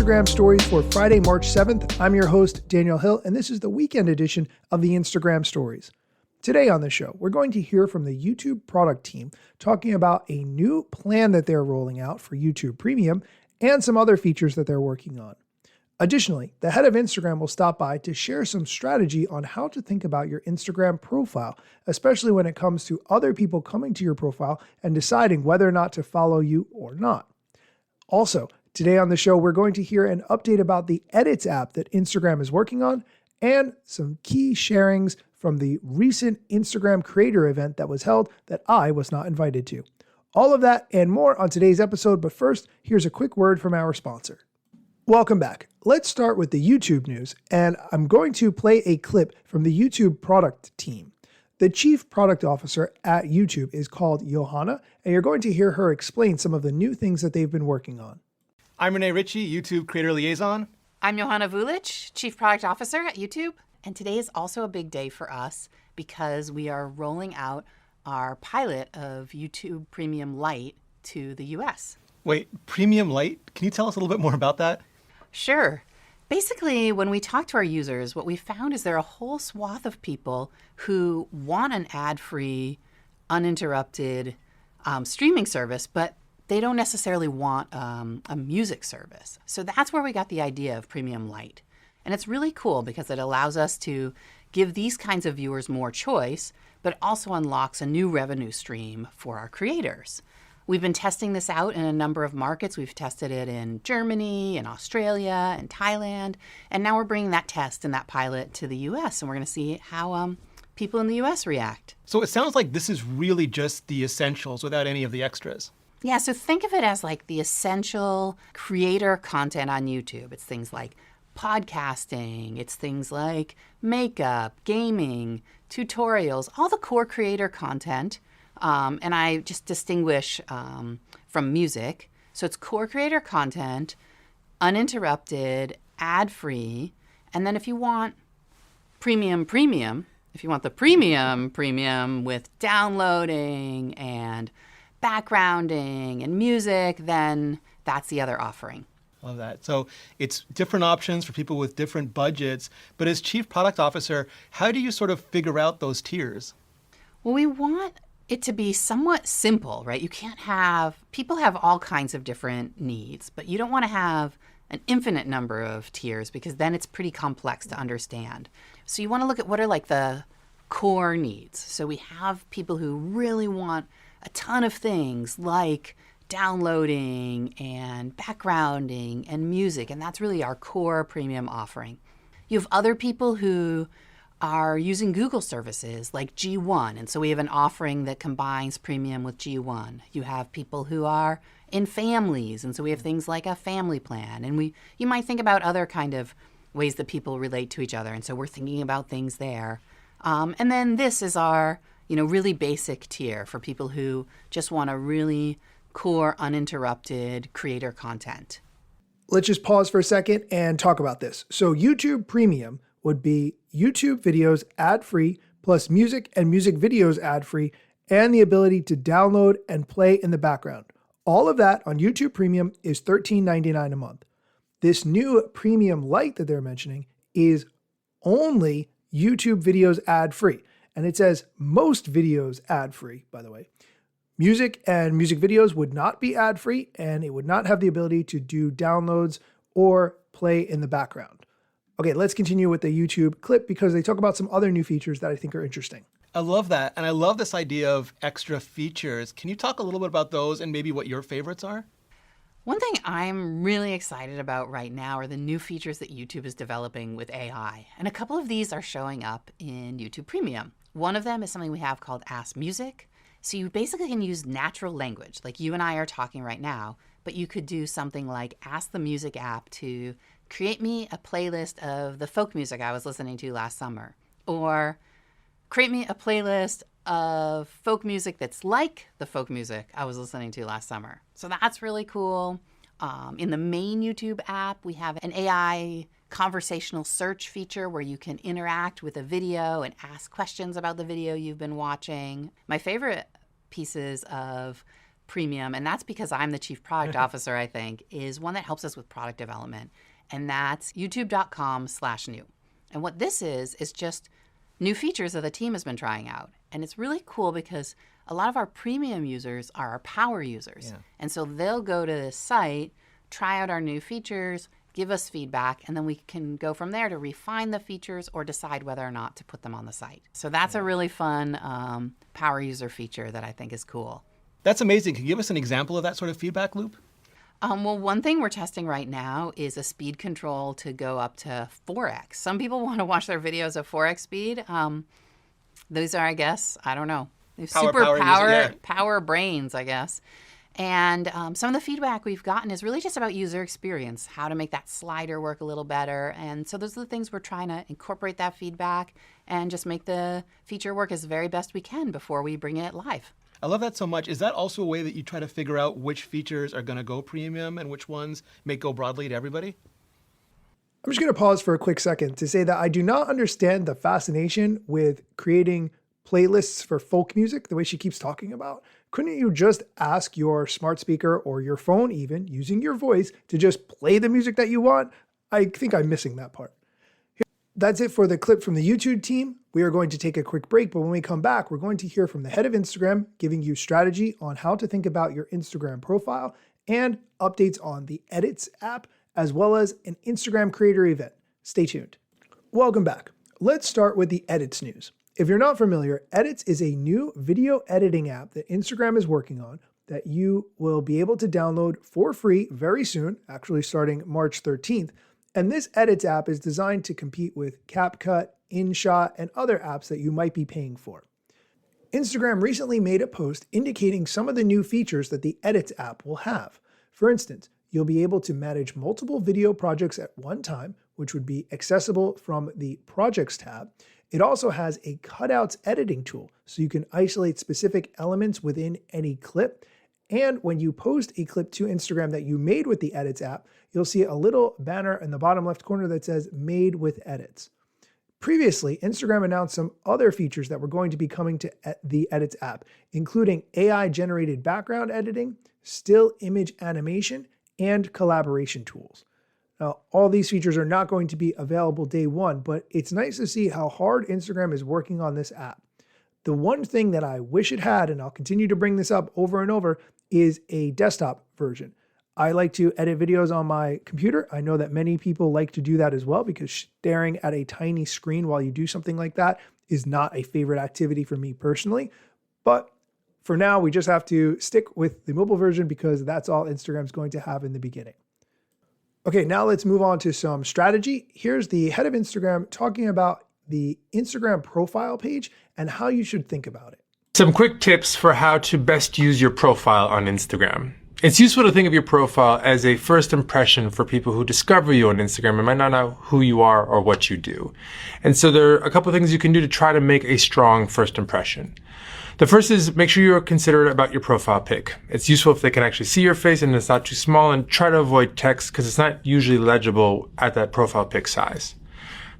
Instagram Stories for Friday, March 7th. I'm your host, Daniel Hill, and this is the weekend edition of the Instagram Stories. Today on the show, we're going to hear from the YouTube product team talking about a new plan that they're rolling out for YouTube Premium and some other features that they're working on. Additionally, the head of Instagram will stop by to share some strategy on how to think about your Instagram profile, especially when it comes to other people coming to your profile and deciding whether or not to follow you or not. Also, today on the show, we're going to hear an update about the Edits app that Instagram is working on and some key sharings from the recent Instagram creator event that was held that I was not invited to. All of that and more on today's episode, but first, here's a quick word from our sponsor. Welcome back. Let's start with the YouTube news, and I'm going to play a clip from the YouTube product team. The Chief Product Officer at YouTube is called Johanna, and you're going to hear her explain some of the new things that they've been working on. I'm Renee Ritchie, YouTube Creator Liaison. I'm Johanna Vulic, Chief Product Officer at YouTube. And today is also a big day for us because we are rolling out our pilot of YouTube Premium Lite to the US. Wait, Premium Lite? Can you tell us a little bit more about that? Sure. Basically, when we talk to our users, what we found is there are a whole swath of people who want an ad-free, uninterrupted streaming service, but they don't necessarily want a music service. So that's where we got the idea of Premium Lite. And it's really cool because it allows us to give these kinds of viewers more choice, but also unlocks a new revenue stream for our creators. We've been testing this out in a number of markets. We've tested it in Germany, in Australia, and Thailand. And now we're bringing that test and that pilot to the US, and we're going to see how people in the US react. So it sounds like this is really just the essentials without any of the extras. Yeah, so think of it as like the essential creator content on YouTube. It's things like podcasting, it's things like makeup, gaming, tutorials, all the core creator content. And I just distinguish from music. So it's core creator content, uninterrupted, ad-free. And then if you want premium, if you want the premium with downloading and backgrounding and music, then that's the other offering. Love that. So it's different options for people with different budgets. But as Chief Product Officer, how do you sort of figure out those tiers? Well, we want it to be somewhat simple, right? You can't have, people have all kinds of different needs, but you don't want to have an infinite number of tiers because then it's pretty complex to understand. So you want to look at what are like the core needs. So we have people who really want a ton of things like downloading and backgrounding and music, and that's really our core premium offering. You have other people who are using Google services like G1, and so we have an offering that combines premium with G1. You have people who are in families, and so we have things like a family plan, and you might think about other kind of ways that people relate to each other, and so we're thinking about things there. And then this is our really basic tier for people who just want a really core, uninterrupted creator content. Let's just pause for a second and talk about this. So YouTube Premium would be YouTube videos ad-free plus music and music videos ad-free and the ability to download and play in the background. All of that on YouTube Premium is $13.99 a month. This new Premium Lite that they're mentioning is only YouTube videos ad-free. And it says most videos ad-free, by the way. Music and music videos would not be ad-free, and it would not have the ability to do downloads or play in the background. Okay, let's continue with the YouTube clip because they talk about some other new features that I think are interesting. I love that. And I love this idea of extra features. Can you talk a little bit about those and maybe what your favorites are? One thing I'm really excited about right now are the new features that YouTube is developing with AI. And a couple of these are showing up in YouTube Premium. One of them is something we have called Ask Music. So you basically can use natural language, like you and I are talking right now, but you could do something like ask the music app to create me a playlist of the folk music I was listening to last summer, or create me a playlist of folk music that's like the folk music I was listening to last summer. So that's really cool. In the main YouTube app, we have an AI conversational search feature where you can interact with a video and ask questions about the video you've been watching. My favorite pieces of premium, and that's because I'm the chief product officer, I think, is one that helps us with product development. And that's youtube.com/new. And what this is just new features that the team has been trying out. And it's really cool because a lot of our premium users are our power users. Yeah. And so they'll go to this site, try out our new features, give us feedback, and then we can go from there to refine the features or decide whether or not to put them on the site. So that's a really fun power user feature that I think is cool. That's amazing. Can you give us an example of that sort of feedback loop? Well, one thing we're testing right now is a speed control to go up to 4x. Some people want to watch their videos at 4x speed. Those are, I guess, I don't know. Power brains, I guess. And some of the feedback we've gotten is really just about user experience, how to make that slider work a little better. And so those are the things we're trying to incorporate that feedback and just make the feature work as very best we can before we bring it live. I love that so much. Is that also a way that you try to figure out which features are going to go premium and which ones may go broadly to everybody? I'm just going to pause for a quick second to say that I do not understand the fascination with creating playlists for folk music the way she keeps talking about. Couldn't you just ask your smart speaker or your phone even, using your voice, to just play the music that you want? I think I'm missing that part. That's it for the clip from the YouTube team. We are going to take a quick break, but when we come back, we're going to hear from the head of Instagram, giving you strategy on how to think about your Instagram profile and updates on the Edits app, as well as an Instagram creator event. Stay tuned. Welcome back. Let's start with the Edits news. If you're not familiar, Edits is a new video editing app that Instagram is working on that you will be able to download for free very soon, actually starting March 13th. And this Edits app is designed to compete with CapCut, InShot, and other apps that you might be paying for. Instagram recently made a post indicating some of the new features that the Edits app will have. For instance, you'll be able to manage multiple video projects at one time, which would be accessible from the Projects tab. It also has a cutouts editing tool, so you can isolate specific elements within any clip. And when you post a clip to Instagram that you made with the Edits app, you'll see a little banner in the bottom left corner that says Made with Edits. Previously, Instagram announced some other features that were going to be coming to the Edits app, including AI-generated background editing, still image animation, and collaboration tools. Now, all these features are not going to be available day one, but it's nice to see how hard Instagram is working on this app. The one thing that I wish it had, and I'll continue to bring this up over and over, is a desktop version. I like to edit videos on my computer. I know that many people like to do that as well because staring at a tiny screen while you do something like that is not a favorite activity for me personally. But for now, we just have to stick with the mobile version because that's all Instagram's going to have in the beginning. Okay, now let's move on to some strategy. Here's the head of Instagram talking about the Instagram profile page and how you should think about it. Some quick tips for how to best use your profile on Instagram. It's useful to think of your profile as a first impression for people who discover you on Instagram and might not know who you are or what you do. And so there are a couple of things you can do to try to make a strong first impression. The first is make sure you're considerate about your profile pic. It's useful if they can actually see your face and it's not too small, and try to avoid text because it's not usually legible at that profile pic size.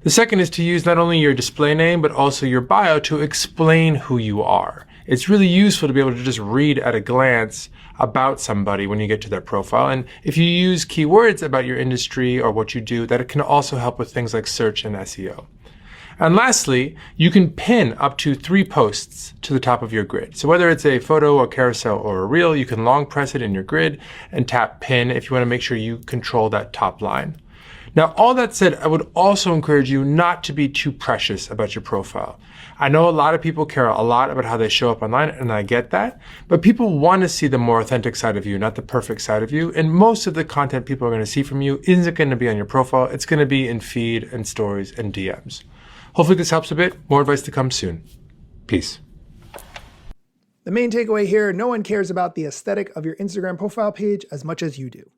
The second is to use not only your display name, but also your bio to explain who you are. It's really useful to be able to just read at a glance about somebody when you get to their profile. And if you use keywords about your industry or what you do, that it can also help with things like search and SEO. And lastly, you can pin up to 3 posts to the top of your grid. So whether it's a photo, a carousel, or a reel, you can long press it in your grid and tap pin if you want to make sure you control that top line. Now, all that said, I would also encourage you not to be too precious about your profile. I know a lot of people care a lot about how they show up online, and I get that, but people want to see the more authentic side of you, not the perfect side of you. And most of the content people are going to see from you isn't going to be on your profile. It's going to be in feed and stories and DMs. Hopefully this helps a bit. More advice to come soon. Peace. The main takeaway here, no one cares about the aesthetic of your Instagram profile page as much as you do.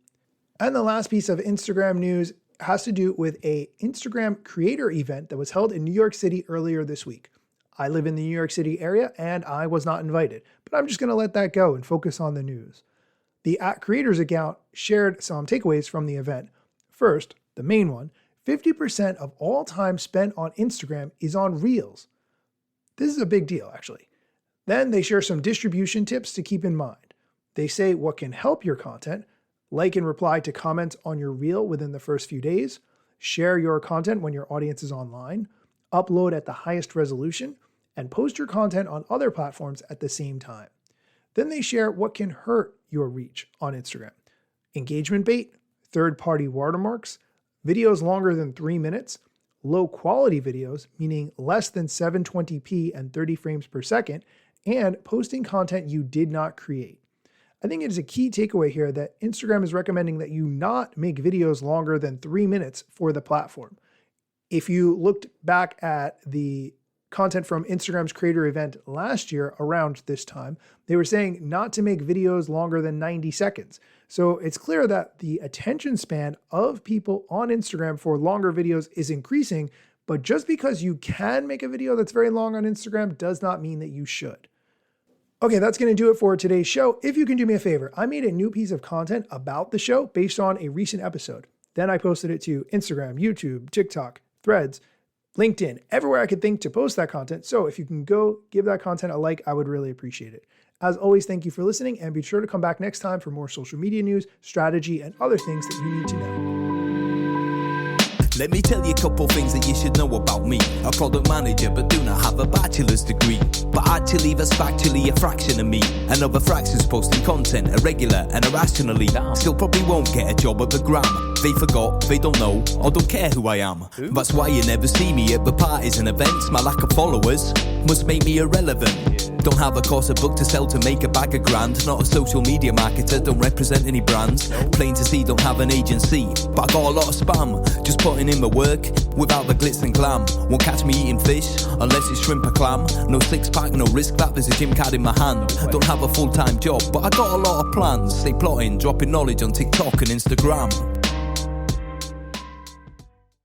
And the last piece of Instagram news has to do with a Instagram creator event that was held in New York City earlier this week. I live in the New York City area and I was not invited, but I'm just going to let that go and focus on the news. The @creators account shared some takeaways from the event. First, the main one, 50% of all time spent on Instagram is on Reels. This is a big deal, actually. Then they share some distribution tips to keep in mind. They say what can help your content, like and reply to comments on your reel within the first few days, share your content when your audience is online, upload at the highest resolution, and post your content on other platforms at the same time. Then they share what can hurt your reach on Instagram. Engagement bait, third-party watermarks, videos longer than 3 minutes, low-quality videos, meaning less than 720p and 30 frames per second, and posting content you did not create. I think it is a key takeaway here that Instagram is recommending that you not make videos longer than 3 minutes for the platform. If you looked back at the content from Instagram's creator event last year around this time, they were saying not to make videos longer than 90 seconds. So it's clear that the attention span of people on Instagram for longer videos is increasing, but just because you can make a video that's very long on Instagram does not mean that you should. Okay, that's going to do it for today's show. If you can do me a favor, I made a new piece of content about the show based on a recent episode. Then I posted it to Instagram, YouTube, TikTok, Threads, LinkedIn, everywhere I could think to post that content. So if you can go give that content a like, I would really appreciate it. As always, thank you for listening, and be sure to come back next time for more social media news, strategy, and other things that you need to know. Let me tell you a couple things that you should know about me. A product manager, but do not have a bachelor's degree. But actually, that's factually a fraction of me. Another fraction's posting content irregular and irrationally. Still probably won't get a job at the Gram. They forgot, they don't know, or don't care who I am. That's why you never see me at the parties and events. My lack of followers must make me irrelevant. Don't have a course, a book to sell to make a bag of grand. Not a social media marketer, don't represent any brands. Plain to see, don't have an agency, but I got a lot of spam. Just putting in my work without the glitz and glam. Won't catch me eating fish unless it's shrimp or clam. No six pack, no risk that there's a gym card in my hand. Don't have a full-time job, but I got a lot of plans. Stay plotting, dropping knowledge on TikTok and Instagram.